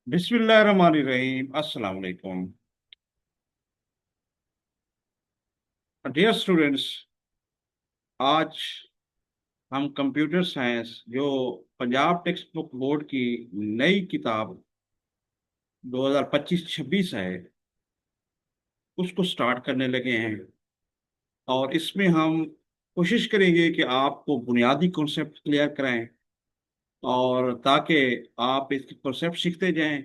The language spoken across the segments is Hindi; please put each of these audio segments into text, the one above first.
बिस्मिल्लाहिर्रहमानिर्रहीम। अस्सलाम वालेकुम। डियर स्टूडेंट्स, आज हम कंप्यूटर साइंस जो पंजाब टेक्स्ट बुक बोर्ड की नई किताब 2025-26 है उसको स्टार्ट करने लगे हैं। और इसमें हम कोशिश करेंगे कि आपको बुनियादी कॉन्सेप्ट क्लियर कराएं, और ताकि आप इसके कॉन्सेप्ट सीखते जाएं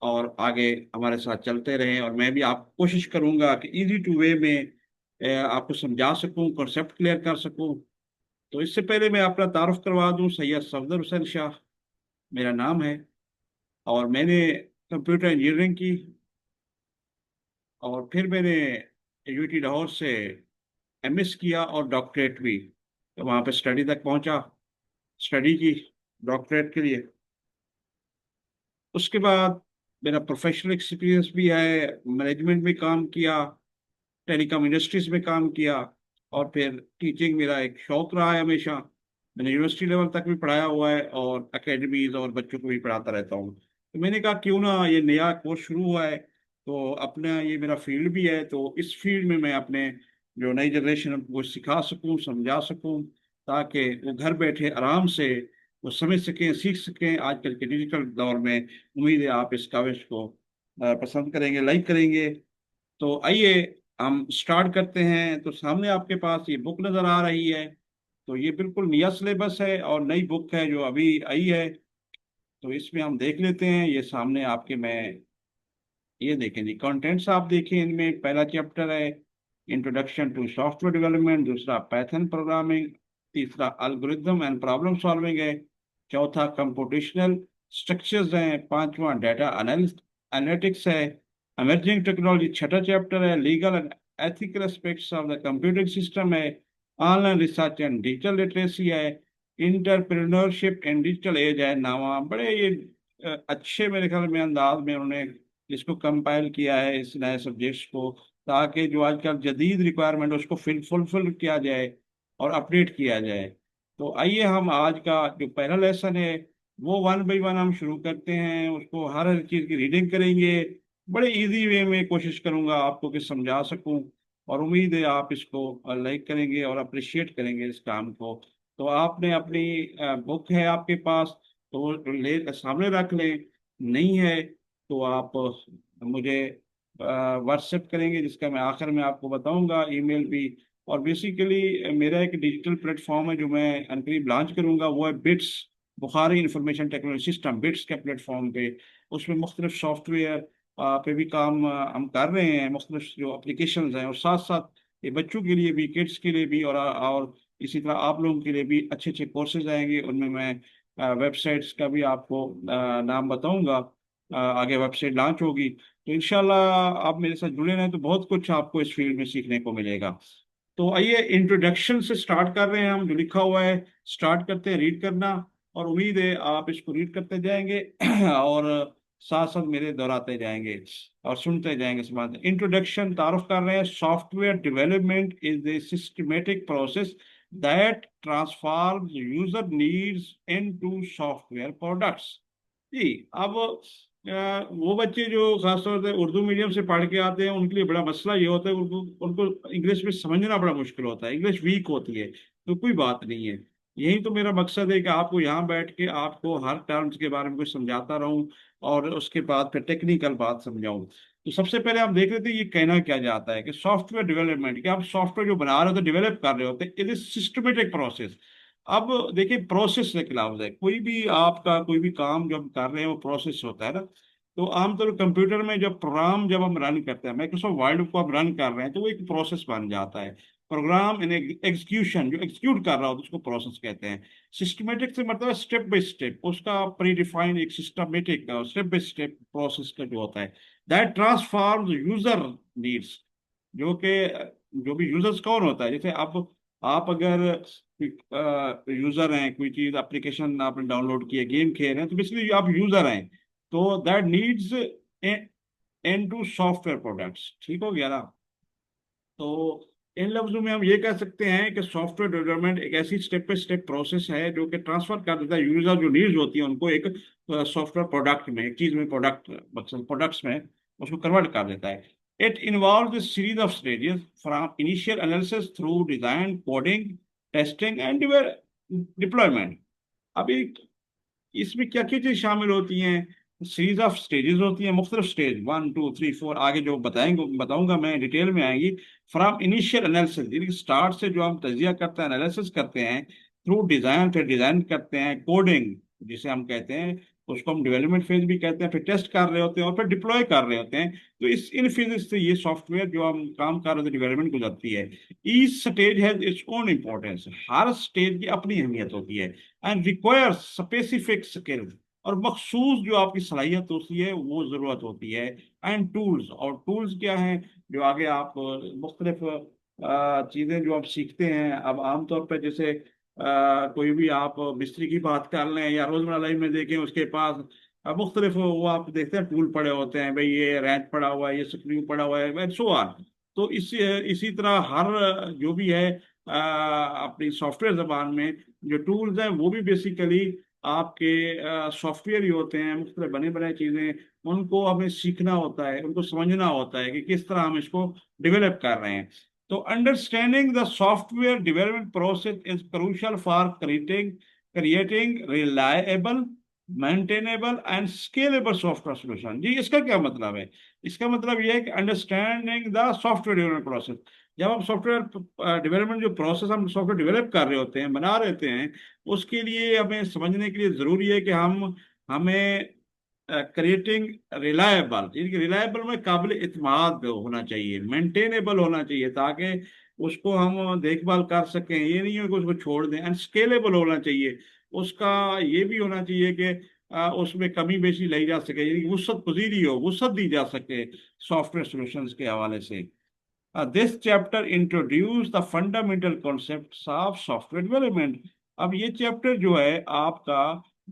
और आगे हमारे साथ चलते रहें। और मैं भी आप कोशिश करूंगा कि इजी टू वे में आपको समझा सकूं, कॉन्सेप्ट क्लियर कर सकूं। तो इससे पहले मैं अपना तारुफ करवा दूं, सैयद सफदर हुसैन शाह मेरा नाम है। और मैंने कंप्यूटर इंजीनियरिंग की, और फिर मैंने यूटी लाहौर से एमएस किया और डॉक्टरेट भी, तो वहाँ पे स्टडी तक पहुंचा, स्टडी की डॉक्टरेट के लिए। उसके बाद मेरा प्रोफेशनल एक्सपीरियंस भी है, मैनेजमेंट में काम किया, टेलीकॉम इंडस्ट्रीज में काम किया, और फिर टीचिंग मेरा एक शौक रहा है हमेशा। मैंने यूनिवर्सिटी लेवल तक भी पढ़ाया हुआ है और एकेडमीज और बच्चों को भी पढ़ाता रहता हूँ। तो मैंने कहा क्यों ना ये नया कोर्स शुरू हुआ है, तो अपना ये मेरा फील्ड भी है, तो इस फील्ड में मैं अपने जो नई जनरेशन को सिखा सकूँ, समझा सकूँ, ताकि वो घर बैठे आराम से वो समझ सकें, सीख सकें आजकल के डिजिटल दौर में। उम्मीद है आप इस काविश को पसंद करेंगे, लाइक करेंगे। तो आइए हम स्टार्ट करते हैं। तो सामने आपके पास ये बुक नज़र आ रही है। तो ये बिल्कुल नया सिलेबस है और नई बुक है जो अभी आई है। तो इसमें हम देख लेते हैं, ये सामने आपके मैं ये देखें जी, कंटेंट्स आप देखें। इनमें पहला चैप्टर है इंट्रोडक्शन टू सॉफ्टवेयर डेवलपमेंट, दूसरा पैथन प्रोग्रामिंग, तीसरा एल्गोरिथम एंड प्रॉब्लम सॉल्विंग है, चौथा कंप्यूटेशनल स्ट्रक्चर्स हैं, पांचवा डाटा एनालिटिक्स है, इमर्जिंग टेक्नोलॉजी छठा चैप्टर है, legal and ethical aspects of the computing system है, online research and digital literacy है, इंटरप्रेन्योरशिप इन डिजिटल एज है। नावा बड़े ये अच्छे मेरे ख्याल में अंदाज में उन्होंने इसको कंपाइल किया है, इस नए सब्जेक्ट्स को, ताकि जो आजकल जदीद रिक्वायरमेंट है उसको फुलफिल किया जाए और अपडेट किया जाए। तो आइए हम आज का जो पहला लेसन है वो वन बाई वन हम शुरू करते हैं। उसको हर हर चीज़ की रीडिंग करेंगे, बड़े इजी वे में कोशिश करूंगा आपको कि समझा सकूं। और उम्मीद है आप इसको लाइक करेंगे और अप्रिशिएट करेंगे इस काम को। तो आपने अपनी बुक है आपके पास, तो वो ले सामने रख लें। नहीं है तो आप मुझे व्हाट्सएप करेंगे, जिसका मैं आखिर में आपको बताऊंगा, ईमेल भी। और बेसिकली मेरा एक डिजिटल प्लेटफॉर्म है जो मैं अनकरीब लॉन्च करूंगा, वो है bits, Bukhari information technology system, bits के प्लेटफॉर्म पे। उसमें मुख्तलिफ सॉफ्टवेयर पे भी काम हम कर रहे हैं, मुख्तलिफ जो एप्लीकेशन हैं, और साथ साथ ये बच्चों के लिए भी, किड्स के लिए भी, और इसी तरह आप लोगों के लिए भी अच्छे अच्छे कोर्सेज आएंगे। उनमें मैं वेबसाइट्स का भी आपको नाम बताऊंगा। आगे वेबसाइट लॉन्च होगी, तो इंशाल्लाह आप मेरे साथ जुड़े रहें तो बहुत कुछ आपको इस फील्ड में सीखने को मिलेगा। तो आइए इंट्रोडक्शन से स्टार्ट कर रहे हैं हम, जो लिखा हुआ है स्टार्ट करते हैं रीड करना। और उम्मीद है आप इसको रीड करते जाएंगे और साथ साथ मेरे दोहराते जाएंगे और सुनते जाएंगे। समाज इंट्रोडक्शन तारुफ कर रहे हैं। Software development is a systematic process that transforms user needs into software products. जी, अब वो बच्चे जो खासतौर से उर्दू मीडियम से पढ़ के आते हैं उनके लिए बड़ा मसला ये होता है, उनको उनको इंग्लिश में समझना बड़ा मुश्किल होता है, इंग्लिश वीक होती है। तो कोई बात नहीं है, यही तो मेरा मकसद है कि आपको यहाँ बैठ के आपको हर टर्म्स के बारे में कुछ समझाता रहूं, और उसके बाद फिर टेक्निकल बात समझाऊं। तो सबसे पहले आप देख लेते हैं ये कहना क्या जाता है कि सॉफ्टवेयर डेवलपमेंट, कि आप सॉफ्टवेयर जो बना रहे होते, डेवलप कर रहे होते, इट इज सिस्टमेटिक प्रोसेस। अब देखिए, प्रोसेस से क्या लफ्ज है, कोई भी आपका कोई भी काम जब कर रहे हैं वो प्रोसेस होता है ना। तो आमतौर पर कंप्यूटर में जब प्रोग्राम जब हम रन करते हैं, माइक्रोसॉफ्ट वर्ड को आप रन कर रहे हैं, तो वो एक प्रोसेस बन जाता है। प्रोग्राम इन एग्जीक्यूशन, जो एग्जीक्यूट कर रहा होता है उसको प्रोसेस कहते हैं। सिस्टमेटिक से मतलब स्टेप बाय स्टेप, उसका प्री डिफाइंड एक systematic step by step process का जो होता है, दैट ट्रांसफॉर्म्स यूजर नीड्स। जो कि जो भी यूजर्स कौन होता है, जैसे आप अगर यूजर हैं, कोई चीज एप्लीकेशन आपने डाउनलोड की है, गेम खेल रहे हैं, तो बेसिकली आप यूजर हैं। तो that needs in to software products, ठीक हो गया ना। तो इन लफ्जों में हम ये कह सकते हैं कि सॉफ्टवेयर डेवलपमेंट एक ऐसी स्टेप बाय स्टेप प्रोसेस है जो कि ट्रांसफर कर देता है यूजर जो नीड्स होती है उनको एक सॉफ्टवेयर प्रोडक्ट में, एक चीज में, प्रोडक्ट मतलब प्रोडक्ट्स में उसको कन्वर्ट कर देता है। It involve series of stages from initial analysis through design, coding, testing and deployment. अभी इसमें क्या क्या चीज शामिल होती हैं? सीरीज ऑफ स्टेजेस होती हैं, मुख्तलिफ स्टेज, 1 2 3 4, आगे जो बताएंगे बताऊंगा मैं, डिटेल में आएंगी। फ्रॉम इनिशियल एनालिसिस, यानी स्टार्ट से जो हम तजिया करते हैं, एनालिसिस करते हैं, थ्रू डिजाइन, फिर डिजाइन करते हैं, कोडिंग जिसे हम कहते हैं, उसको हम डेवलपमेंट फेज भी कहते हैं, फिर टेस्ट कर रहे होते हैं और फिर डिप्लॉय कर रहे होते हैं। तो इस इन फेजेस से ये सॉफ्टवेयर जो हम काम कर रहे थे डेवलपमेंट गुजरती है। Each stage has its own importance, her stage की अपनी अहमियत होती है। एंड रिक्वायर्स स्पेसिफिक स्किल, और मखसूस जो आपकी सलाहियत होती है वो जरूरत होती है। एंड टूल्स, और टूल्स क्या हैं जो आगे आप मुख्तलिफ चीजें जो आप सीखते हैं। अब आमतौर पर जैसे कोई भी आप मिस्त्री की बात कर लें या रोजमर्रा लाइफ में देखें, उसके पास मुख्तलिफ वो आप देखते हैं टूल पड़े होते हैं, भाई ये रैंच पड़ा हुआ है, ये स्क्रू पड़ा हुआ है, सो ऑन। तो इसी तरह हर जो भी है अपनी सॉफ्टवेयर जबान में जो टूल्स हैं वो भी बेसिकली आपके सॉफ्टवेयर ही होते हैं, मुख्तलिफ बने बनाए चीजें। उनको हमें सीखना होता है, उनको समझना होता है कि किस तरह हम इसको डेवलप कर रहे हैं। तो understanding the software development process is crucial for creating reliable, maintainable and scalable software solution. जी, इसका क्या मतलब है? इसका मतलब यह है कि understanding the software development process, जब हम सॉफ्टवेयर डेवलपमेंट जो प्रोसेस हम सॉफ्टवेयर डेवलप कर रहे होते हैं, बना रहे होते हैं, उसके लिए हमें समझने के लिए जरूरी है कि हमें क्रिएटिंग रिलायबल, रिलायबल में काबिल इत्मीनान होना चाहिए, मेंटेनेबल होना चाहिए ताकि उसको हम देखभाल कर सकें, ये नहीं है कि उसको छोड़ दें। एंड स्केलेबल होना चाहिए, उसका ये भी होना चाहिए कि उसमें कमी बेशी लाई जा सके, यानी कि वुसअत पजीरी हो, वुसअत दी जा सके सॉफ्टवेयर सॉल्यूशंस के हवाले से। This chapter introduce the fundamental concepts of software development. अब ये चैप्टर जो है आपका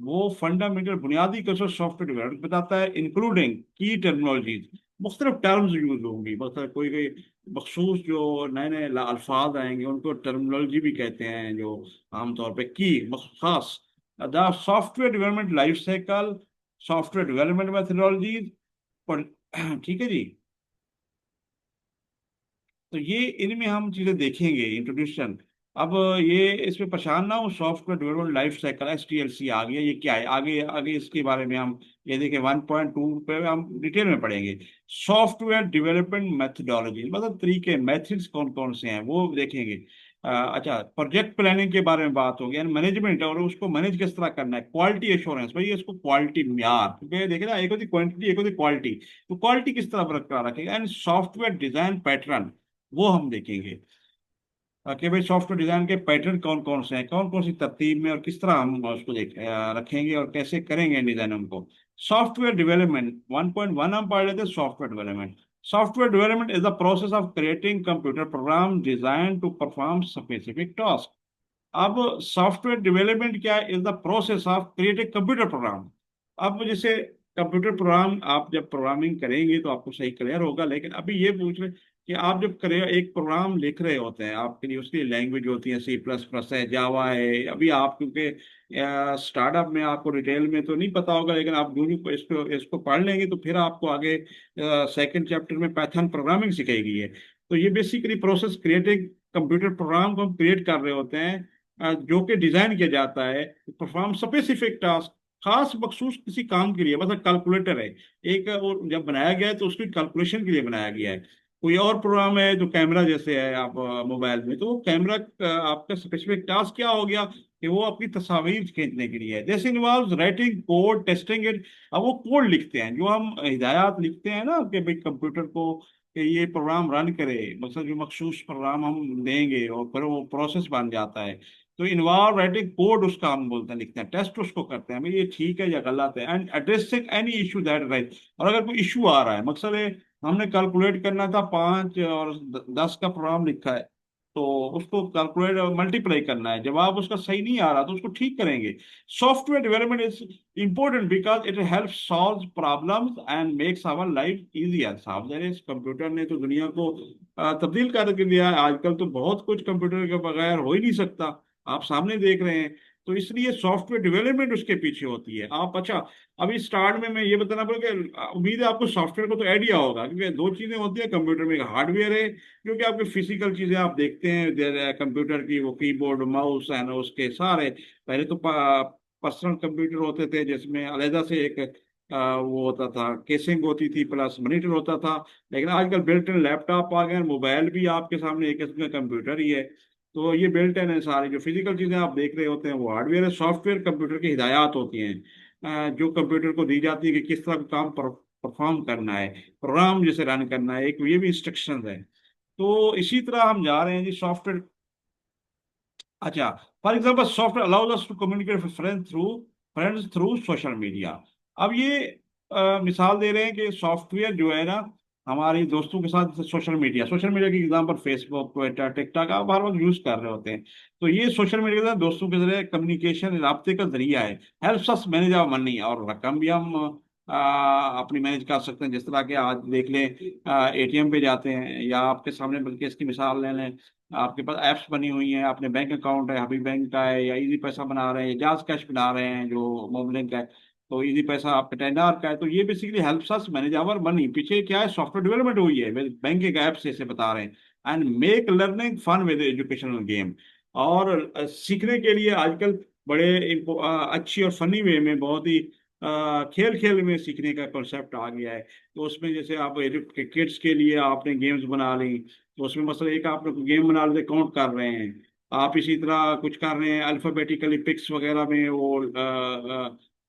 वो फंडामेंटल बुनियादी कंसेप्ट सॉफ्टवेयर डेवलपमेंट बताता है, इंक्लूडिंग की टर्मिनोलॉजीज, मुख्तलिफ टर्म्स यूज होंगी, मतलब कोई कोई मखसूस जो नए नए अल्फाज आएंगे उनको टर्मिनोलॉजी भी कहते हैं, जो आमतौर पर की खास। The software development life cycle, software development methodologies, ठीक है जी। तो ये इनमें हम चीजें देखेंगे, इंट्रोड्यूशन। अब ये इसमें परेशान ना हो, software development life cycle, SDLC आ गया, ये क्या है? आगे आगे इसके बारे में हम ये देखें, 1.2 पे हम डिटेल में पढ़ेंगे। सॉफ्टवेयर डेवलपमेंट मेथडोलॉजी मतलब तरीके, मेथड्स कौन कौन से हैं वो देखेंगे। अच्छा, प्रोजेक्ट प्लानिंग के बारे में बात होगी, यानी मैनेजमेंट, और उसको मैनेज किस तरह करना है। क्वालिटी एश्योरेंस, भाई इसको क्वालिटी म्यार, क्योंकि देखे ना, एक होती क्वांटिटी, एक होती क्वालिटी, तो क्वालिटी किस तरह बरकरार रखेगा। एंड सॉफ्टवेयर डिजाइन पैटर्न, वो हम देखेंगे कि भाई सॉफ्टवेयर डिजाइन के पैटर्न कौन कौन से हैं, कौन कौन सी तरतीब में और किस तरह हम उसको रखेंगे और कैसे करेंगे डिजाइन उनको। सॉफ्टवेयर डेवलपमेंट 1.1 हम पढ़ लेते हैं। Software development, software development is the process of creating computer program design to perform specific task. अब सॉफ्टवेयर डेवलपमेंट क्या है? Is the process of creating computer program. अब जैसे कंप्यूटर प्रोग्राम आप जब प्रोग्रामिंग करेंगे तो आपको सही क्लियर होगा, लेकिन अभी ये पूछ रहे कि आप जब करे एक प्रोग्राम लिख रहे होते हैं, आपके लिए उसकी लैंग्वेज होती है, C++ है, जावा है। अभी आप क्योंकि स्टार्टअप में आपको डिटेल में तो नहीं पता होगा, लेकिन आप यूं इसको इसको पढ़ लेंगे तो फिर आपको आगे सेकंड चैप्टर में पाइथन प्रोग्रामिंग सिखाई गई है। तो ये basically process creating computer programme को हम क्रिएट कर रहे होते हैं, जो कि डिजाइन किया जाता है परफॉर्म स्पेसिफिक टास्क, खास मखसूस किसी काम के लिए। मतलब कैलकुलेटर है एक, और जब बनाया गया है तो उसकी कैलकुलेशन के लिए बनाया गया है। कोई और प्रोग्राम है जो कैमरा जैसे है आप मोबाइल में, तो वो कैमरा आपका स्पेसिफिक टास्क क्या हो गया कि वो आपकी तस्वीर खींचने के लिए है। This involves writing code, testing it. अब वो कोड लिखते हैं, जो हम हिदायत लिखते हैं ना कि भाई कंप्यूटर को कि ये प्रोग्राम रन करे, मतलब जो मखसूस प्रोग्राम हम देंगे और फिर वो प्रोसेस बन जाता है। तो इन्वॉल्व राइटिंग कोड उसका हम बोलते हैं, लिखते हैं, टेस्ट उसको करते हैं भाई ये ठीक है या गलत है। And addressing any issue that right, और अगर कोई इशू आ रहा है, मकसद है हमने कैलकुलेट करना था 5 और 10 का प्रोग्राम लिखा है, तो उसको कैलकुलेट और मल्टीप्लाई करना है। जब आप उसका सही नहीं आ रहा तो उसको ठीक करेंगे। Software development is important because it help solve problems and makes our life easier. साहब इस कंप्यूटर ने तो दुनिया को तब्दील कर दिया है। आजकल तो बहुत कुछ कंप्यूटर के बगैर हो ही नहीं सकता, आप सामने देख रहे हैं। तो इसलिए सॉफ्टवेयर डेवलपमेंट उसके पीछे होती है। आप अच्छा, अभी स्टार्ट में मैं ये बताना पड़ेगा, उम्मीद है आपको सॉफ्टवेयर को तो आइडिया होगा, क्योंकि दो चीजें होती है कंप्यूटर में। एक हार्डवेयर है जो कि आपके फिजिकल चीजें आप देखते हैं कंप्यूटर की, वो कीबोर्ड माउस एंड उसके सारे। पहले तो पर्सनल कंप्यूटर होते थे जिसमें अलहदा से एक वो होता था, केसिंग होती थी प्लस मॉनिटर होता था। लेकिन आजकल बिल्ट इन लैपटॉप आ गए, मोबाइल भी आपके सामने एक किस्म का कंप्यूटर ही है। तो ये बिल्ट इन है, सारी जो फिजिकल चीजें आप देख रहे होते हैं वो हार्डवेयर है। सॉफ्टवेयर कंप्यूटर की हिदायत होती हैं, जो कंप्यूटर को दी जाती है कि किस तरह का काम परफॉर्म करना है, प्रोग्राम जैसे रन करना है, एक ये भी इंस्ट्रक्शन है। तो इसी तरह हम जा रहे हैं जी सॉफ्टवेयर। अच्छा, for example software allows us to communicate with friends through social media. अब ये मिसाल दे रहे हैं कि सॉफ्टवेयर जो है ना, हमारे दोस्तों के साथ सोशल मीडिया की एग्जाम्पल फेसबुक ट्विटर टिकटॉक आप हर वक्त यूज कर रहे होते हैं। तो ये सोशल मीडिया के साथ दोस्तों के जरिए कम्युनिकेशन राब्ते का जरिया है। Helps us manage our money, और रकम भी हम अपनी मैनेज कर सकते हैं। जिस तरह के आज देख लें, एटीएम पे जाते हैं, या आपके सामने बल्कि इसकी मिसाल ले लें, आपके पास एप्स बनी हुई हैं, अपने बैंक अकाउंट है, हबी बैंक का है, या इजी पैसा बना रहे हैं, जाज कैश बना रहे हैं जो मोबलिंक का है, तो इजी पैसा आपके टेंडर का है। तो ये basically helps us manage our money. पीछे क्या है, सॉफ्टवेयर डेवलपमेंट हुई है बैंकिंग ऐप से, इसे बता रहे हैं। And make learning fun with educational game. और सीखने के लिए आजकल बड़े अच्छी और फनी वे में, बहुत ही खेल खेल में सीखने का कॉन्सेप्ट आ गया है। तो उसमें जैसे आप किड्स के लिए आपने गेम्स बना ली, तो उसमें मसला एक आप गेम बना लेते काउंट कर रहे हैं, आप इसी तरह कुछ कर रहे हैं अल्फाबेटिकली पिक्स वगैरह में वो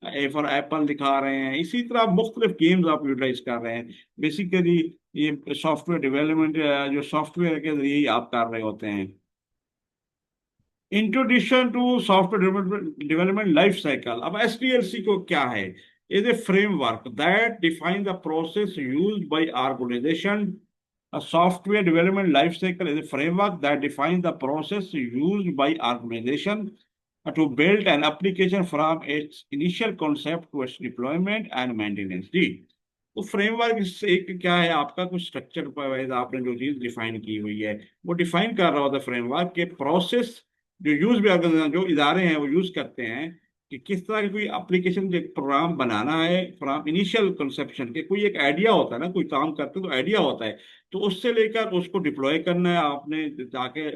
ए फॉर एप्पल दिखा रहे हैं। इसी तरह मुख्तलिफ गेम्स आप यूटिलाइज कर रहे हैं। बेसिकली ये सॉफ्टवेयर डेवलपमेंट जो सॉफ्टवेयर के जरिए ही आप कर रहे होते हैं। Introduction to software development life cycle. अब एसडीएलसी को क्या है, is a framework that define the process used by organization. A software development life cycle is a framework that defines the process used by organization to build an application from its initial concept to its deployment and maintenance। जी, तो फ्रेमवर्क एक क्या है, आपका कुछ स्ट्रक्चर वाइज आपने जो चीज डिफाइन की हुई है, वो डिफाइन कर रहा होता है फ्रेमवर्क के प्रोसेस जो यूज भी जो इदारे हैं वो यूज करते हैं, कि किस तरह की कोई एप्लीकेशन प्रोग्राम बनाना है। फ्रॉम इनिशियल कंसेप्शन के कोई एक आइडिया होता है ना, कोई काम करते हैं तो आइडिया होता है, तो उससे लेकर उसको डिप्लॉय करना है आपने जाके,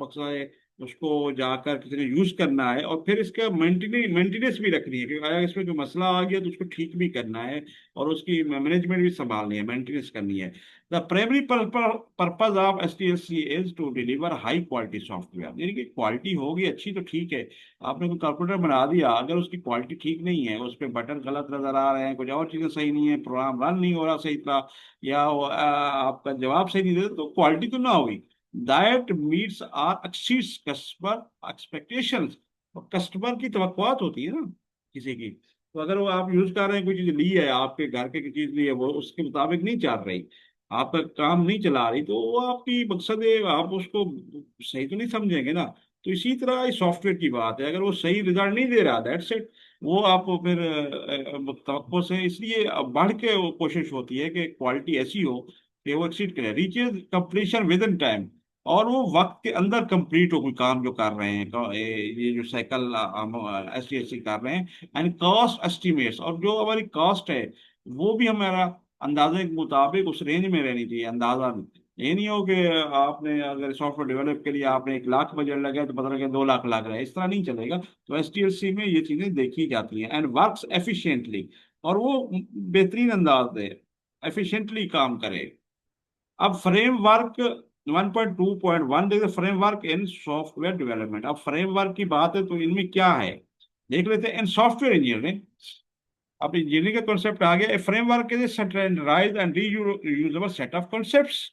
मकसद है उसको जाकर किसी ने यूज करना है, और फिर इसका मेंटेनेंस भी रखनी है, क्योंकि अगर इसमें जो मसला आ गया तो उसको ठीक भी करना है, और उसकी मैनेजमेंट भी संभालनी है, मेंटेनेंस करनी है। The primary purpose of STLC is to deliver high quality software. यानी कि क्वालिटी होगी अच्छी तो ठीक है, आपने कोई कंप्यूटर बना दिया, अगर उसकी क्वालिटी ठीक नहीं है, उस पर बटन गलत नजर आ रहे हैं, कुछ और चीजें सही नहीं है, प्रोग्राम रन नहीं हो रहा सही तरह, या आपका जवाब सही नहीं देता, तो क्वालिटी तो ना होगी। That meets or exceeds customer expectations. और कस्टमर की तवक्कुआत होती है ना किसी की। तो अगर वो आप यूज कर रहे हैं, कोई चीज ली है आपके घर के, की चीज ली है, वो उसके मुताबिक नहीं चल रही, आपका काम नहीं चला रही, तो वो आपकी मकसद है, आप उसको सही तो नहीं समझेंगे ना। तो इसी तरह इस सॉफ्टवेयर की बात है, अगर वो सही रिजल्ट नहीं दे रहा, दैट्स इट, वो आप फिर तवक्को से, इसलिए बढ़ के वो कोशिश होती है कि क्वालिटी ऐसी हो कि वो एक्सीड करे, reaches completion with in time, और वो वक्त के अंदर कंप्लीट हो कोई काम जो कर रहे हैं। ये जो साइकिल हम एस टी एस सी कर रहे हैं। एंड कॉस्ट एस्टिमेट्स, और जो हमारी कॉस्ट है वो भी हमारा अंदाजे के मुताबिक उस रेंज में रहनी चाहिए। अंदाजा ये नहीं हो कि आपने अगर सॉफ्टवेयर डेवलप के लिए आपने 1 लाख बजट लगाया तो पता लगे 2 लाख लग रहा है, इस तरह नहीं चलेगा। तो एसटीएलसी में ये चीजें देखी जाती हैं। एंड वर्क्स एफिशिएंटली, और वो बेहतरीन अंदाज है, एफिशिएंटली काम करे। अब फ्रेमवर्क 1.2.1 देखिए, फ्रेमवर्क इन सॉफ्टवेयर डेवलपमेंट। अब फ्रेमवर्क की बात है तो इनमें क्या है देख लेते हैं। इन सॉफ्टवेयर इंजीनियरिंग, अब इंजीनियरिंग का कॉन्सेप्ट आ गया। Framework is standardized and reusable set of concepts.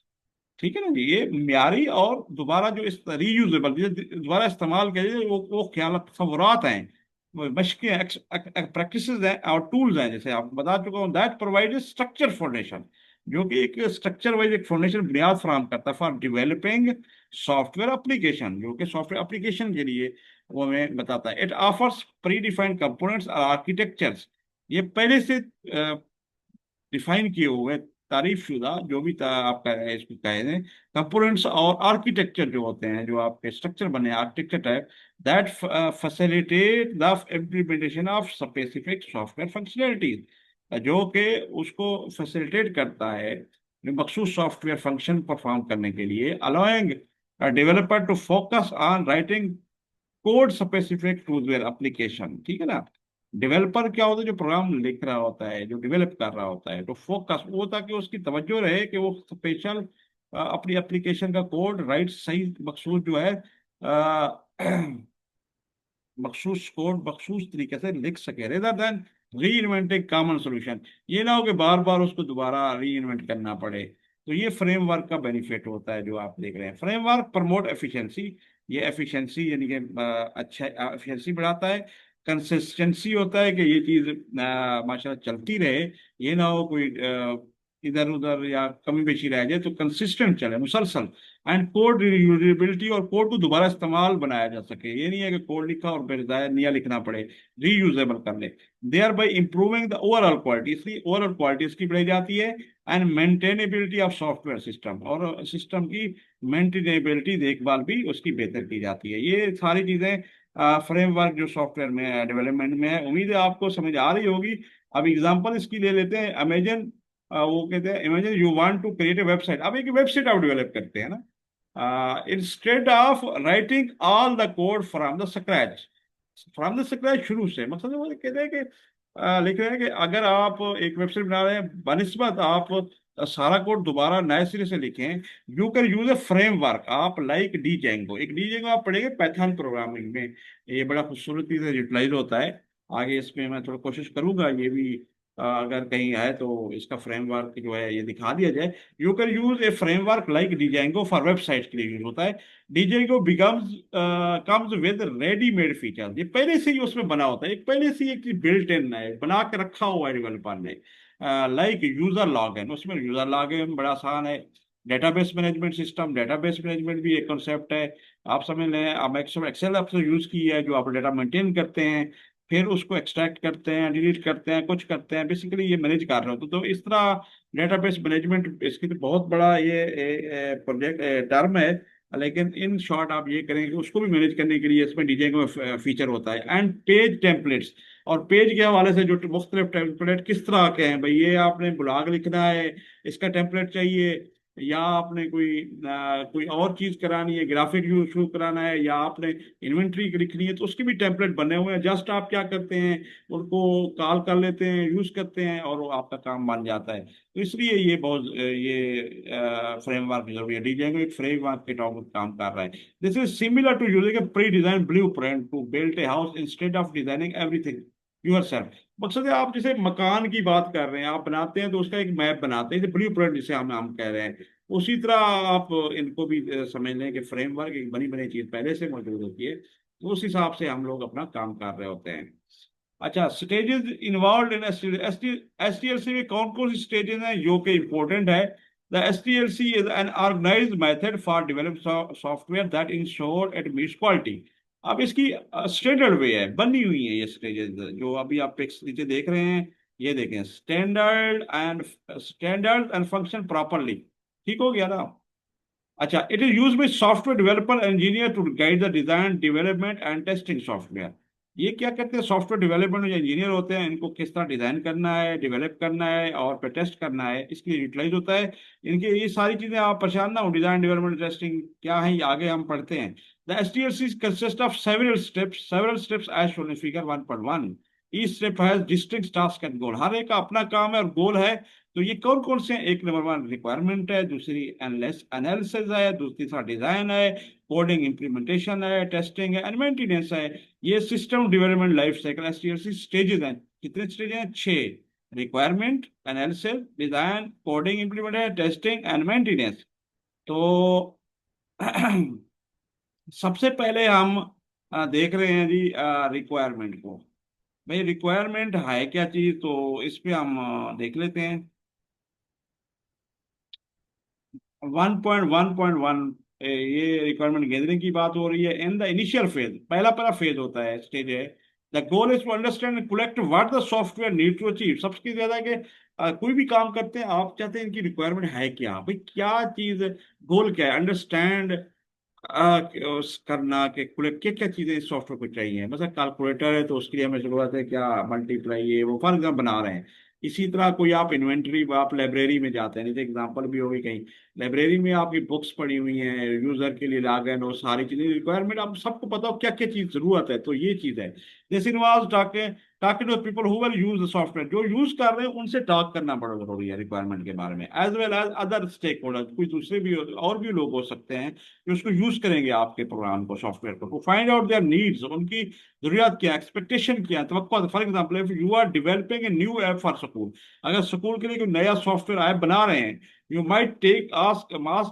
ठीक है ना जी, ये म्यारी और दोबारा जो इस रीयूजेबल, दोबारा इस्तेमाल के लिए वो ख्याल तस्वुरात हैं, मशक़ें प्रैक्टिसेस हैं और टूल्स हैं, जैसे आप बता चुका हूँ, दैट प्रोवाइड स्ट्रक्चर फाउंडेशन। जो कि एक स्ट्रक्चर वाइज एक फाउंडेशन बुनियाद फराहम करता है फॉर डेवलपिंग सॉफ्टवेयर एप्लीकेशन, जो कि सॉफ्टवेयर एप्लीकेशन के लिए वो हमें बताता है। It offers pre defined components और आर्किटेक्चर्स, ये पहले से डिफाइन किए हुए तारीफ शुदा जो भी आप इसको कह दें कंपोनेंट्स और आर्किटेक्चर जो होते हैं, जो आपके स्ट्रक्चर बने architecture type, that facilitate the implementation of specific software functionalities, जो कि उसको फैसिलिटेट करता है मखसूस सॉफ्टवेयर फंक्शन परफॉर्म करने के लिए, allowing developer to focus on writing code specific to their application. ठीक है ना। डेवलपर क्या होता है, जो प्रोग्राम लिख रहा होता है, जो डेवलप कर रहा होता है, तो फोकस वो ताकि उसकी तवज्जो रहे कि वो स्पेशल अपनी एप्लीकेशन का कोड राइट सही मखसूस जो है मखसूस कोड मखसूस तरीके से लिख सके, रेदर देन री इन्वेंटिंग कॉमन सोल्यूशन। ये ना हो कि बार बार उसको दोबारा री इन्वेंट करना पड़े। तो ये फ्रेमवर्क का बेनिफिट होता है जो आप देख रहे हैं। फ्रेमवर्क प्रमोट एफिशिएंसी, ये एफिशिएंसी यानी कि अच्छा एफिशिएंसी बढ़ाता है। कंसिस्टेंसी होता है कि ये चीज माशाल्लाह चलती रहे, ये ना हो कोई इधर उधर या कमी बेशी रह जाए, तो कंसिस्टेंट चले मुसलसल। एंड कोड रीयूजेबिलिटी, और कोड को दोबारा इस्तेमाल बनाया जा सके, ये नहीं है कि कोड लिखा और बेजाय नया लिखना पड़े, रीयूजेबल कर ले। Thereby improving the overall quality, इसलिए ओवरऑल क्वालिटी इसकी बढ़ाई जाती है। And maintainability of software system, और सिस्टम की मेंटेनेबिलिटी देखभाल भी उसकी बेहतर की जाती है। ये सारी चीजें फ्रेमवर्क जो सॉफ्टवेयर में डेवलपमेंट में है, उम्मीद है आपको समझ आ रही होगी। अब एग्जांपल इसकी ले लेते हैं, अमेजन। वो कहते हैं imagine you want to create a website, अब एक वेबसाइट आप डेवलप करते हैं ना, instead of writing all the code from the scratch शुरू से, मतलब वो कहते हैं कि लिख रहे हैं कि अगर आप एक वेबसाइट बना रहे हैं बनिस्बत आप सारा कोड दोबारा नए सिरे से लिखें, you can use a framework आप लाइक डी जेंगो। एक डी जेंगो आप पढ़ेंगे पैथन प्रोग्रामिंग में, ये बड़ा खूबसूरती से यूटिलाइज होता है। आगे इसमें मैं थोड़ा कोशिश करूंगा ये भी अगर कहीं है तो इसका फ्रेमवर्क जो है ये दिखा दिया जाए। You can use a framework like Django for website के लिए यूज होता है। Django becomes comes with readymade feature, ये पहले से ही उसमें बना होता है, एक पहले से ही एक बिल्ट इन है, बना के रखा हुआ है डेवलपर ने। लाइक यूजर लॉगिन, उसमें यूजर लॉगिन बड़ा आसान है। Database management system, database management भी एक कॉन्सेप्ट है। आप समझ लें, आप एक्सेल आपसे यूज की है, जो आप डेटा मेंटेन करते हैं, फिर उसको एक्सट्रैक्ट करते हैं, डिलीट करते हैं, कुछ करते हैं, बेसिकली ये मैनेज कर रहे होते तो इस तरह डेटाबेस मैनेजमेंट इसकी तो बहुत बड़ा ये प्रोजेक्ट टर्म है। लेकिन इन शॉर्ट आप ये करें कि उसको भी मैनेज करने के लिए इसमें डीजे का फीचर होता है। एंड पेज टेम्पलेट्स, और पेज के हवाले से जो मुख्तलिफ टेम्पलेट किस तरह के हैं भाई, ये आपने ब्लॉग लिखना है इसका टेम्पलेट चाहिए, या आपने कोई और चीज करानी है, ग्राफिक व्यू शो कराना है, या आपने इन्वेंट्री लिखनी है, तो उसके भी टेम्पलेट बने हुए हैं। जस्ट आप क्या करते हैं, उनको कॉल कर लेते हैं, यूज करते हैं, और वो आपका काम बन जाता है। तो इसलिए ये बहुत ये फ्रेमवर्क जरूरी है। डीजेंगो एक फ्रेमवर्क के टॉप पर काम कर रहा है। This is similar to using a pre design blueprint to build a house instead of designing everything yourself. मकसद है, आप जैसे मकान की बात कर रहे हैं, आप बनाते हैं तो उसका एक मैप बनाते हैं, जैसे ब्लू प्रिंट जिसे हम कह रहे हैं, उसी तरह आप इनको भी समझ लें कि फ्रेमवर्क एक बनी बनी चीज पहले से मौजूद होती है, तो उस हिसाब से हम लोग अपना काम कर रहे होते हैं। अच्छा, स्टेजेस इन्वॉल्व इन एसटीएलसी में कौन कौन सी स्टेजेस हैं जो कि इंपॉर्टेंट है। The STLC is an organised method for develop software that ensure it meets quality. अब इसकी स्टैंडर्ड वे है, बनी हुई है ये स्टेजेस, जो अभी आप पिक्स नीचे देख रहे हैं, ये देखें, स्टैंडर्ड एंड फंक्शन प्रॉपरली। ठीक हो गया ना। अच्छा, it is use by software developer engineer to guide the design development and testing software. ये क्या कहते हैं, सॉफ्टवेयर डेवलपमेंट जो इंजीनियर होते हैं, इनको किस तरह डिजाइन करना है, डेवलप करना है और फिर टेस्ट करना है, इसके लिए यूटिलाइज होता है। इनके ये सारी चीजें आप परेशान ना हो, डिजाइन डेवलपमेंट टेस्टिंग क्या है ये आगे हम पढ़ते हैं। The STLC consist of several steps as shown in figure 1.1। Each step has distinct task and goal, हर एक का अपना काम है और गोल है। तो ये कौन कौन से हैं? एक नंबर वन रिक्वायरमेंट है, दूसरी एनालिसिस है, दूसरी सा डिजाइन है, कोडिंग इम्प्लीमेंटेशन है, टेस्टिंग है एंड मेंटेनेंस है। ये system development life cycle STLC stages हैं। कितने स्टेज हैं? 6। Requirement, analysis, design, coding implementation, testing and maintenance. तो सबसे पहले हम देख रहे हैं जी रिक्वायरमेंट को। भाई रिक्वायरमेंट है क्या चीज, तो इस पे हम देख लेते हैं। 1.1.1 ये रिक्वायरमेंट गैदरिंग की बात हो रही है। इन द इनिशियल फेज, पहला पहला फेज होता है, स्टेज है। The goal is to understand and collect what the software need to achieve. सबसे ज्यादा कि कोई भी काम करते हैं आप चाहते हैं इनकी रिक्वायरमेंट है क्या, भाई क्या चीज, गोल क्या है, अंडरस्टैंड करना कि क्या क्या चीजें इस सॉफ्टवेयर को चाहिए। मतलब कैलकुलेटर है तो उसके लिए हमें जरूरत है क्या, मल्टीप्लाई, ये वो फॉर एग्जाम्पल बना रहे हैं। इसी तरह कोई आप इन्वेंटरी, आप लाइब्रेरी में जाते हैं, जैसे एग्जांपल भी होगी कहीं लाइब्रेरी में आपकी बुक्स पड़ी हुई हैं, यूजर के लिए लागन और सारी चीजें रिक्वायरमेंट, आप सबको पता हो क्या क्या चीज जरूरत है, तो ये चीज है। This involves talking to people who will use the software, जो यूज कर रहे हैं उनसे टॉक करना बड़ा जरूरी है रिक्वायरमेंट के बारे में, as well as other stakeholder, कोई दूसरे भी और भी लोग हो सकते हैं जो उसको यूज करेंगे आपके प्रोग्राम को, सॉफ्टवेयर को। फाइंड आउट देयर नीड्स, उनकी जरूरियात क्या, एक्सपेक्टेशन क्या है, तो for example if you are developing a new app for school, अगर स्कूल के लिए कोई नया सॉफ्टवेयर ऐप बना रहे हैं, you might take ask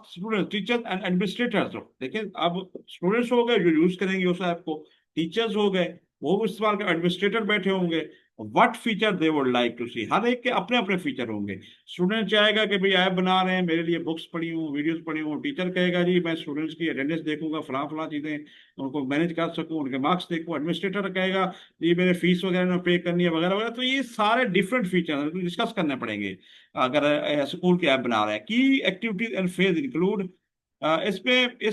students, teachers and administrators. देखिए अब स्टूडेंट्स हो गए जो यूज करेंगे उस ऐप को, टीचर्स हो गए वो भी इस्तेमाल कर, एडमिनिस्ट्रेटर बैठे होंगे, what feature they would like to see, हर एक के अपने अपने फीचर होंगे। स्टूडेंट चाहेगा कि भाई ऐप बना रहे हैं, मेरे लिए बुक्स पढ़ी हूँ, वीडियोस पढ़ी हूँ, टीचर कहेगा जी मैं स्टूडेंट्स की अटेंडेंस देखूंगा, फलां फलां चीजें उनको मैनेज कर सकूं, उनके मार्क्स देखूं। एडमिनिस्ट्रेटर कहेगा ये मेरे फीस वगैरह पे करनी है वगैरह वगैरह। तो ये सारे डिफरेंट फीचर डिस्कस करने पड़ेंगे अगर स्कूल की ऐप बना रहे हैं। की एक्टिविटीज एंड फेज इंक्लूड, इस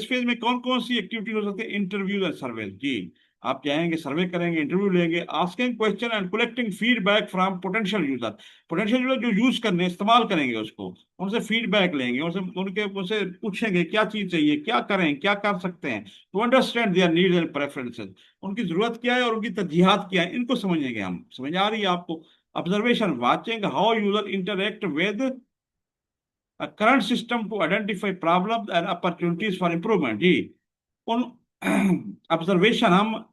फेज में कौन कौन सी एक्टिविटीज हो सकती है, इंटरव्यूज एंड सर्वे। जी आप जाएंगे, सर्वे करेंगे, इंटरव्यू लेंगे, asking question and collecting feedback from potential user. Potential user जो यूज करने इस्तेमाल करेंगे उसको, उनसे फीडबैक लेंगे, उनसे पूछेंगे क्या चीज चाहिए, क्या करें, क्या कर सकते हैं, to understand their needs and preferences, उनकी जरूरत क्या है और उनकी तरजीहात क्या है, इनको समझेंगे हम। समझ आ रही है आपको। Observation, watching how user interact with current system to identify problem and opportunities for improvement. जी उन ऑब्जर्वेशन हम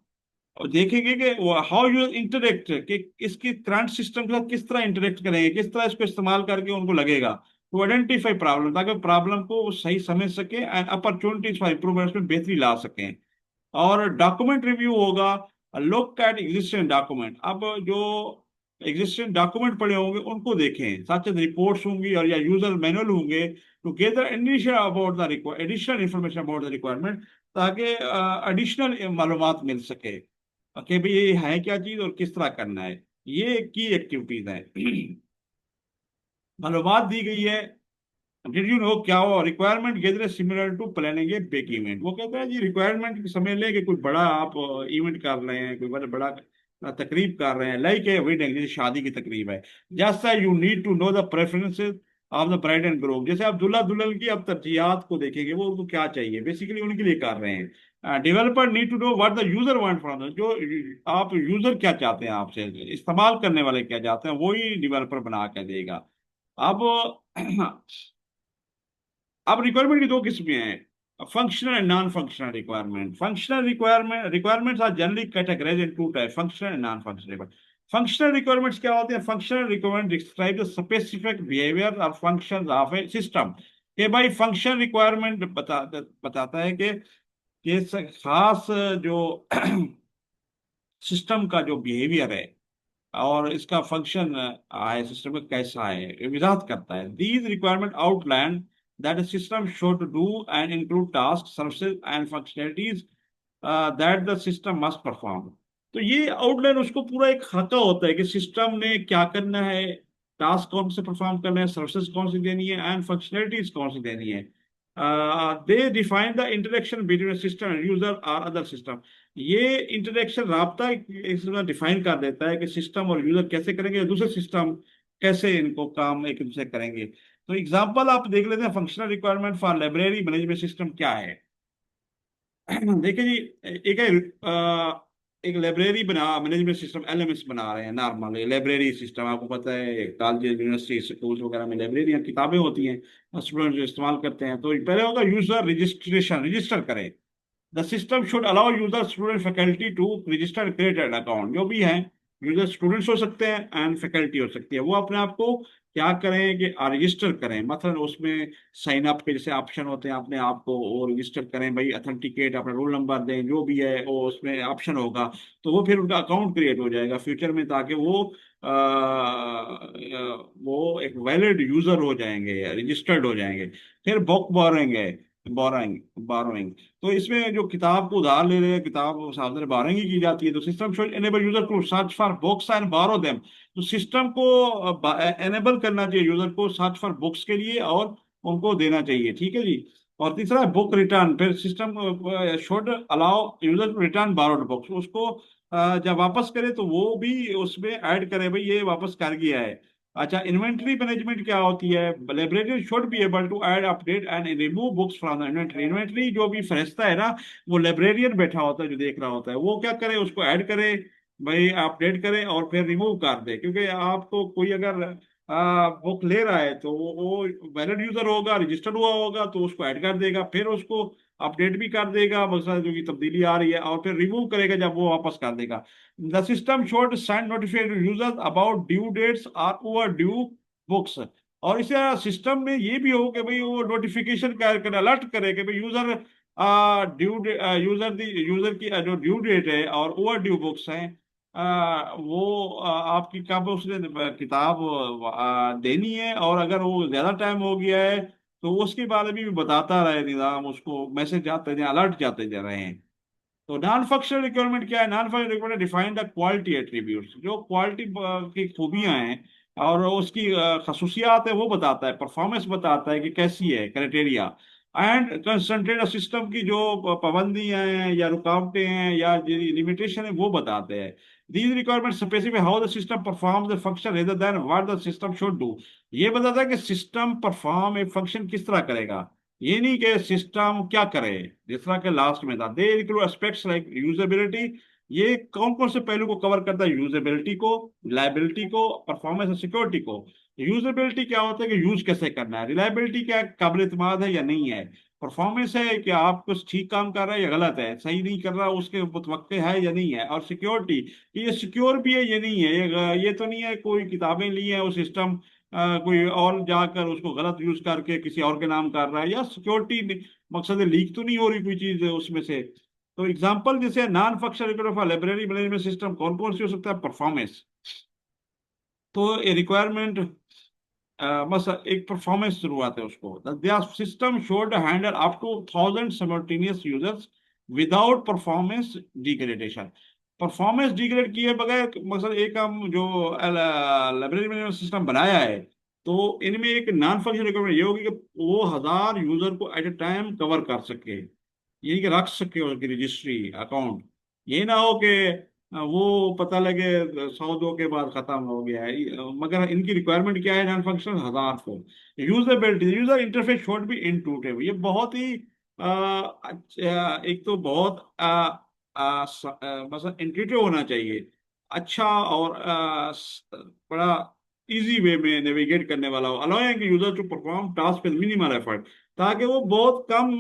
देखेंगे कि हाउ यू इंटरेक्ट, कि इसकी करंट सिस्टम के साथ किस तरह इंटरेक्ट करेंगे, किस तरह इसको इस्तेमाल करके उनको लगेगा, टू आइडेंटिफाई प्रॉब्लम, ताकि प्रॉब्लम को वो सही समझ सके एंड अपॉर्चुनिटीज फॉर इम्प्रूवमेंट में बेहतरी ला सकें। और डॉक्यूमेंट रिव्यू होगा, लुक एट एग्जिस्टिंग डॉक्यूमेंट, अब जो एग्जिस्टिंग डॉक्यूमेंट पड़े होंगे उनको देखें, साथ साथ रिपोर्ट्स होंगी और या यूजर मैनुअल होंगे, to gather additional information about the requirement, ताकि एडिशनल मालूमात मिल सके कि भाई ये है क्या चीज और किस तरह करना है। ये की एक्टिविटीज है। मालूमात दी गई है। डिड यू नो, क्या हो, requirement gather similar to planning a big event. वो कहता है जी रिक्वायरमेंट समझ लें कि कोई बड़ा आप इवेंट कर रहे हैं, कोई बड़ा बड़ा तकरीब कर रहे हैं, लाइक ए वेडिंग, जैसे शादी की तकरीब है। जैसा you need to know the preferences of the bride and groom, जैसे आप दूल्हा दुल्हन की अब तरजीहात को देखेंगे, वो उनको क्या चाहिए, बेसिकली उनके लिए कर रहे हैं। Developer need to know what the user want from, जो आप यूजर क्या चाहते हैं आपसे, इस्तेमाल करने वाले क्या चाहते हैं, वही डेवलपर बना के देगा। अब अब रिक्वायरमेंट की दो किस्में हैं, functional and non functional requirement. Functional requirements are generally categorized in two type, functional and non functional requirement. Functional requirements क्या होते हैं, functional requirement describe the specific behaviour और फंक्शंस ऑफ ए सिस्टम। कि भाई फंक्शनल रिक्वायरमेंट बताता है कि खास जो सिस्टम का जो बिहेवियर है और इसका फंक्शन है, सिस्टम का कैसा है, ये वजाहत करता है। These requirement outline that system should do and include task, services and functionalities that the system must perform. तो ये आउटलाइन उसको पूरा एक खाका होता है कि सिस्टम ने क्या करना है, टास्क कौन से परफॉर्म करना है, सर्विसेज कौन सी देनी है एंड फंक्शनलिटीज कौन सी देनी है। दे define the interaction between system and user और अदर सिस्टम। ये इंटरेक्शन राब्ता इसमें डिफाइन कर देता है कि सिस्टम और यूजर कैसे करेंगे, दूसरे सिस्टम कैसे इनको काम एक दूसरे करेंगे। तो एग्जांपल आप देख लेते हैं, functional requirement for library management system क्या है। देखिए जी, एक है एक लाइब्रेरी बना मैनेजमेंट सिस्टम, एलएमएस बना रहे हैं, नॉर्मल लाइब्रेरी सिस्टम। आपको पता है कॉलेज यूनिवर्सिटी स्कूल वगैरह में लाइब्रेरी किताबें होती हैं, स्टूडेंट जो इस्तेमाल करते हैं। तो पहले होगा यूजर रजिस्ट्रेशन, रजिस्टर करें। The system should allow user student faculty to register create an account, जो भी है यूजर स्टूडेंट्स हो सकते हैं एंड फैकल्टी हो सकती है। वो अपने आप को क्या करें कि रजिस्टर करें, मतलब उसमें साइन अप के जैसे ऑप्शन होते हैं, अपने आप को वो रजिस्टर करें भाई, अथेंटिकेट, अपना रोल नंबर दें, जो भी है वो उसमें ऑप्शन होगा। तो वो फिर उनका अकाउंट क्रिएट हो जाएगा फ्यूचर में, ताकि वो एक वैलिड यूजर हो जाएंगे, रजिस्टर्ड हो जाएंगे। फिर बुक बोरेंगे, बोराइंग बोरोइंग। तो इसमें जो किताब को उधार ले रहे हैं, किताब सामने बोरिंग की जाती है, तो system should enable user to search for books and borrow them. तो सिस्टम को एनेबल करना चाहिए यूजर को सर्च फॉर बुक्स के लिए, और उनको देना चाहिए, ठीक है जी। और तीसरा है बुक रिटर्न। फिर system should allow user to return borrowed books. उसको जब वापस करे तो वो भी उसमें ऐड करे भाई ये वापस कर गया है। अच्छा, इन्वेंटरी मैनेजमेंट क्या होती है? Librarian should be able to add, update and remove books from the inventory. Inventory जो भी फरिश्ता है ना, वो लाइब्रेरियन बैठा होता है जो देख रहा होता है, वो क्या करे, उसको ऐड करे भाई, अपडेट करे और फिर रिमूव कर दे। क्योंकि आपको कोई अगर बुक ले रहा है तो वो वैलिड यूजर होगा, रजिस्टर्ड हुआ होगा, तो उसको ऐड कर देगा, फिर उसको अपडेट भी कर देगा बस जो की तब्दीली आ रही है, और फिर रिमूव करेगा जब वो वापस कर देगा। The system should send notification users about due dates और ओवर ड्यू बुक्स। और इसे सिस्टम में ये भी हो कि भाई वो नोटिफिकेशन कर अलर्ट करे कि भाई यूजर ड्यू यूजर की जो ड्यू डेट है और ओवर ड्यू बुक्स हैं, वो आपकी कब उसने किताब देनी है, और अगर वो ज्यादा टाइम हो गया है तो उसके बारे में भी बताता रहे निज़ाम, उसको मैसेज जाते रहे, अलर्ट जाते जा रहे हैं। तो नॉन फंक्शनल रिक्वायरमेंट क्या है? Non functional requirement define the quality attributes, जो क्वालिटी की खूबियां हैं और उसकी खसूसियात है वो बताता है, परफॉर्मेंस बताता है कि कैसी है, क्राइटेरिया। एंड कंसंट्रेट सिस्टम की जो पाबंदियां हैं या रुकावटें हैं या लिमिटेशन है वो बताते हैं। These requirement specify how the system perform the function rather than what the system should do. ये बताता है कि सिस्टम परफॉर्म एक फंक्शन किस तरह करेगा, ये नहीं कि सिस्टम क्या करे। जिस तरह के लास्ट में था, they include aspects like usability. ये कौन कौन से पहलू को कवर करता है? यूजेबिलिटी को, रिलायबिलिटी को, परफॉर्मेंस और सिक्योरिटी को। यूजेबिलिटी क्या होता है कि यूज कैसे करना है, रिलायबिलिटी क्या काबिल इत्मीनान है या नहीं है, परफॉर्मेंस है कि आप कुछ ठीक काम कर रहा है या गलत है, सही नहीं कर रहा उसके मुतवक्के है या नहीं है, और सिक्योरिटी ये सिक्योर भी है ये नहीं है, ये तो नहीं है कोई किताबें ली है वो सिस्टम कोई और जाकर उसको गलत यूज करके किसी और के नाम कर रहा है, या सिक्योरिटी मकसद लीक तो नहीं हो रही कोई चीज उसमें से। तो एग्जांपल जैसे non functional library management system कौन कौन सी हो सकता है? परफॉर्मेंस, तो ये रिक्वायरमेंट बस एक परफॉर्मेंस शुरुआत है उसको। The system should handle up to 1000 simultaneous users without performance degradation. Performance degrade किए बगैर, मतलब एक हम जो लाइब्रेरी मैनेजमेंट सिस्टम बनाया है, तो इनमें एक नॉन फंक्शनल रिक्वायरमेंट ये होगी कि वो 1000 यूजर को एट ए टाइम कवर कर सके, ये कि रख सके उसकी रजिस्ट्री अकाउंट। ये ना हो कि वो पता लगे 100 के बाद खत्म हो गया है। मगर इनकी रिक्वायरमेंट क्या है नॉन फंक्शनल? 1000 को। Usability, user interface should be intuitive. ये बहुत ही एक तो बहुत मतलब इंटूटिव होना चाहिए, अच्छा, और बड़ा इजी वे में नेविगेट करने वाला हो, allowing user to perform task with minimal effort, ताकि वो बहुत कम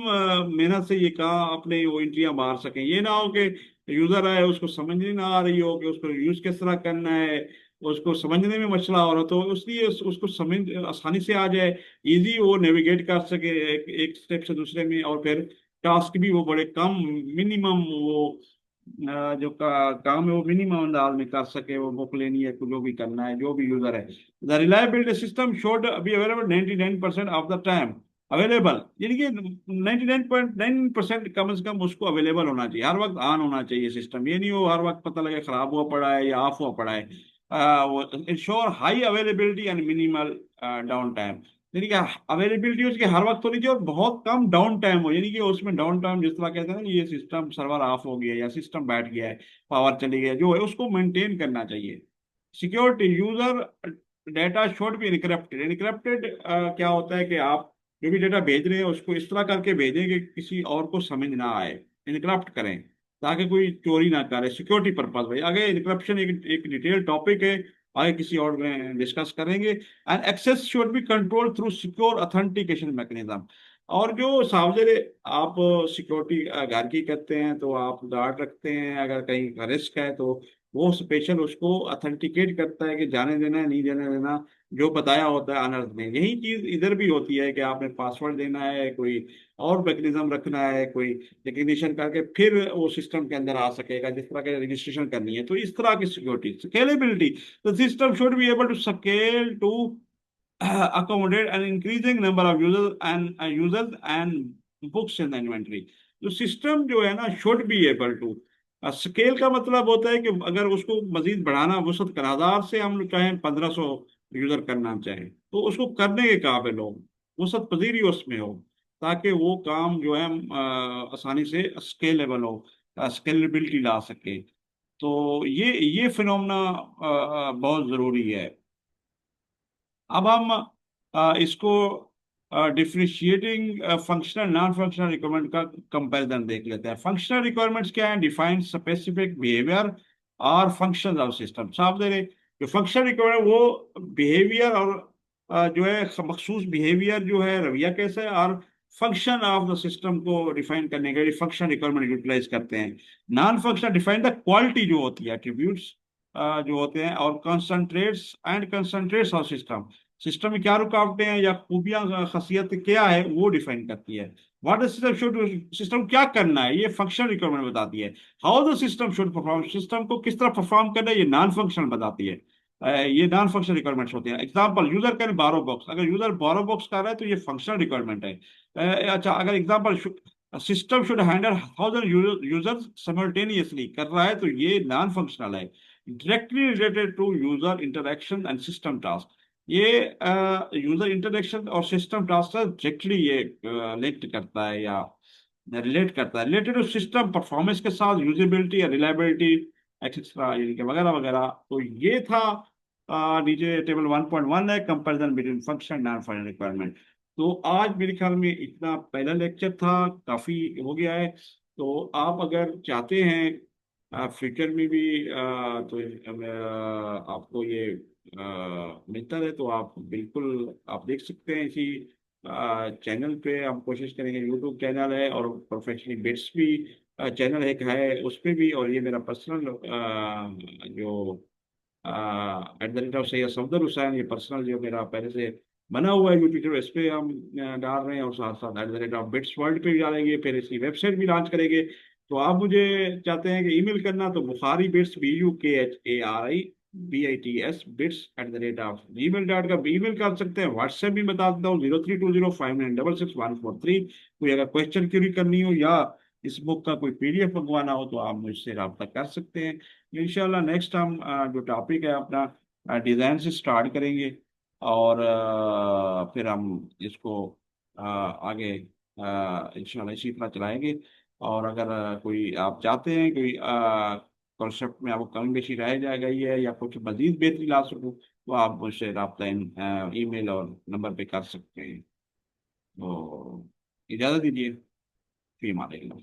मेहनत से ये काम अपने वो एंट्रियां मार सकें। ये ना हो कि यूजर आए उसको समझ नहीं ना आ रही हो कि उसको यूज किस तरह करना है, उसको समझने में मसला हो रहा, तो इसलिए उसको समझ आसानी से आ जाए, इजी वो नेविगेट कर सके एक स्टेप से दूसरे में, और फिर टास्क भी वो बड़े कम, मिनिमम वो जो काम है वो मिनिमम अंदाज में कर सके, वो बुक लेनी है, जो भी करना है, जो भी यूजर है। The reliability system should be available 99% of the time. Available यानी कि 99.9% कम से कम उसको अवेलेबल होना चाहिए, हर वक्त ऑन होना चाहिए सिस्टम। ये नहीं हो हर वक्त पता लगे खराब हुआ पड़ा है या ऑफ हुआ पड़ा है। Ensure high availability and minimal down time, यानी कि अवेलेबिलिटी उसकी हर वक्त होनी चाहिए और बहुत कम डाउन टाइम हो, यानी कि उसमें डाउन टाइम जिस तरह कहते हैं ना, ये सिस्टम सर्वर ऑफ हो गया या सिस्टम बैठ गया है, पावर चली गया, जो है उसको मेंटेन करना चाहिए। Security, user data should be encrypted. Encrypted क्या होता है कि आप जो भी डेटा भेज रहे हैं उसको इस तरह करके भेजें कि किसी और को समझ ना आए, इनक्रिप्ट करें ताकि कोई चोरी ना करे, सिक्योरिटी पर्पज भाई। आगे इनक्रिप्शन एक डिटेल टॉपिक है, आगे किसी और में डिस्कस करेंगे। And access should be control through secure authentication mechanism. और जो सार्वजनिक आप सिक्योरिटी घर की करते हैं तो आप गार्ड रखते हैं, अगर कहीं रिस्क है तो वो स्पेशल उसको अथेंटिकेट करता है कि जाने देना है नहीं जाने देना, जो बताया होता है अनर्थ में। यही चीज इधर भी होती है कि आपने पासवर्ड देना है, कोई और मैकेनिज्म रखना है, कोई रिकग्निशन करके फिर वो सिस्टम के अंदर आ सकेगा, जिस तरह के रजिस्ट्रेशन करनी है। तो इस तरह की security, scalability, the system should be able to scale to accommodate an increasing number of users and books in the inventory। तो सिस्टम जो है ना should be able to, scale का मतलब होता है कि अगर उसको मजीद बढ़ाना, वसत कर 1000 से हम लोग चाहें 1500 यूजर करना चाहें, तो उसको करने के काबिल हो, वसत पजीरी उसमें हो, ताकि वो काम जो है आसानी से स्केलेबल हो, स्केलेबिलिटी ला सके। तो ये फिनोमना बहुत जरूरी है। अब हम इसको differentiating functional non functional requirement का कंपैरिजन देख लेते हैं। फंक्शनल रिक्वायरमेंट्स क्या है? डिफाइन स्पेसिफिक बिहेवियर और फंक्शंस ऑफ सिस्टम। साफ दे रहे, जो फंक्शनल रिक्वायरमेंट वो बिहेवियर और जो है मखसूस बिहेवियर जो है, रवैया कैसा है, और फंक्शन ऑफ द सिस्टम को डिफाइन करने के लिए फंक्शनल रिक्वायरमेंट यूटिलाइज करते हैं। Non functional define the quality जो होती है, एट्रीब्यूट्स जो होते हैं, और कंसंट्रेट्स ऑफ सिस्टम, सिस्टम में क्या रुकावटें हैं या खूबियां खासियत क्या है वो डिफाइन करती है। What the system should, system क्या करना है, ये फंक्शनल रिक्वायरमेंट बताती है। How the system should perform, system को किस तरह परफॉर्म करना है, ये नॉन फंक्शनल बताती है। ये नॉन फंक्शनल रिक्वायरमेंट्स होते हैं। एग्जांपल, यूजर कैन बारो बॉक्स, अगर यूजर बारो बॉक्स कर रहा है तो ये फंक्शनल रिक्वायरमेंट है। अच्छा, अगर example, system should handle 1000 users simultaneously कर रहा है तो ये नॉन फंक्शनल है। Directly related to user interaction and system task, ये यूजर इंटरेक्शन और सिस्टम टास्क से डायरेक्टली ये लिंक करता है या रिलेट करता है। रिलेटेड टू सिस्टम परफॉर्मेंस के साथ यूजेबिलिटी या रिलायबिलिटी एक्सेट्रा, वगैरह वगैरह। तो ये था नीचे टेबल 1.1 है, comparison between function non function requirement. तो आज मेरे ख्याल में इतना पहला लेक्चर था, काफी हो गया है। तो आप अगर चाहते हैं फ्यूचर में भी तो आपको ये मिलता रहे, तो आप बिल्कुल आप देख सकते हैं इसी चैनल पे। हम कोशिश करेंगे, यूट्यूब चैनल है और प्रोफेशनली बिट्स भी चैनल एक है उस पे भी, और ये मेरा पर्सनल जो @ सैयद सफदर हुसैन, ये पर्सनल जो मेरा पहले से बना हुआ है यूट्यूब, इस पे हम डाल रहे हैं, और साथ साथ @बिट्स वर्ल्ड पे भी डालेंगे, फिर इसकी वेबसाइट भी लॉन्च करेंगे। तो आप मुझे चाहते हैं कि ईमेल करना, तो Bukhari bits BUKHARI BITS@gmail.com email कर सकते हैं। व्हाट्सएप भी बता देता हूँ, 03205966 143। कोई अगर क्वेश्चन क्यूरी करनी हो या इस बुक का कोई PDF मंगवाना हो तो आप मुझसे रब्ता कर सकते हैं। इंशाल्लाह नेक्स्ट हम जो टॉपिक है अपना डिज़ाइन से स्टार्ट करेंगे, और फिर हम इसको आगे इंशाल्लाह इसी तरह चलाएंगे। और अगर कोई आप चाहते हैं कोई कॉन्सेप्ट में आपको कमी बेशी रह जा गई है या कुछ मजीद बेहतरी ला सकूँ, तो आप मुझसे रब्ता ईमेल और नंबर पे कर सकते हैं। तो इजाज़त दीजिए, फी मालेगा।